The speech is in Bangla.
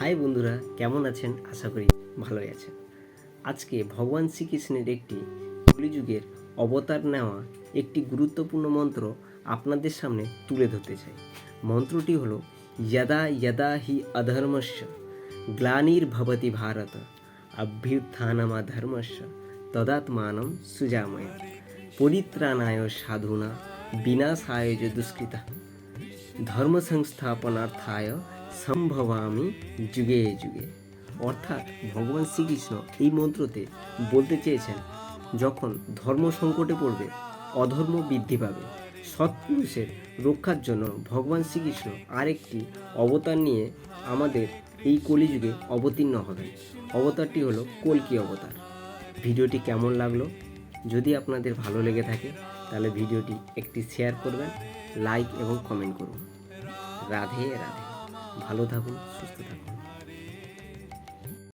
হাই বন্ধুরা, কেমন আছেন? আশা করি ভালোই আছেন। আজকে ভগবান শ্রীকৃষ্ণের একটি কলিযুগের অবতার নেওয়া একটি গুরুত্বপূর্ণ মন্ত্র আপনাদের সামনে তুলে ধরতে চাই। মন্ত্রটি হলো যদা যদা হি অধর্মস্য গ্লানির্ভবতি ভারত অভ্যুত্থানমধর্মস্য তদাত্মানম সুজাময় পরিত্রাণায় সাধুনা বিনাশায় চ দুষ্কৃতঃ ধর্ম সংস্থাপনার্থায় সম্ভবামি যুগে যুগে। অর্থাৎ ভগবান শ্রীকৃষ্ণ এই মন্ত্রতে বলতে চেয়েছেন, যখন ধর্ম সংকটে পড়বে, অধর্ম বৃদ্ধি পাবে, সৎপুরুষের রক্ষার জন্য ভগবান শ্রীকৃষ্ণ আরেকটি অবতার নিয়ে আমাদের এই কলিযুগে অবতীর্ণ হবেন। অবতারটি হলো কল্কি অবতার। ভিডিওটি কেমন লাগলো? যদি আপনাদের ভালো লেগে থাকে তাহলে ভিডিওটি একটি শেয়ার করবেন, লাইক এবং কমেন্ট করুন। রাধে রাধে। ভালো থাকুন, সুস্থ থাকুন।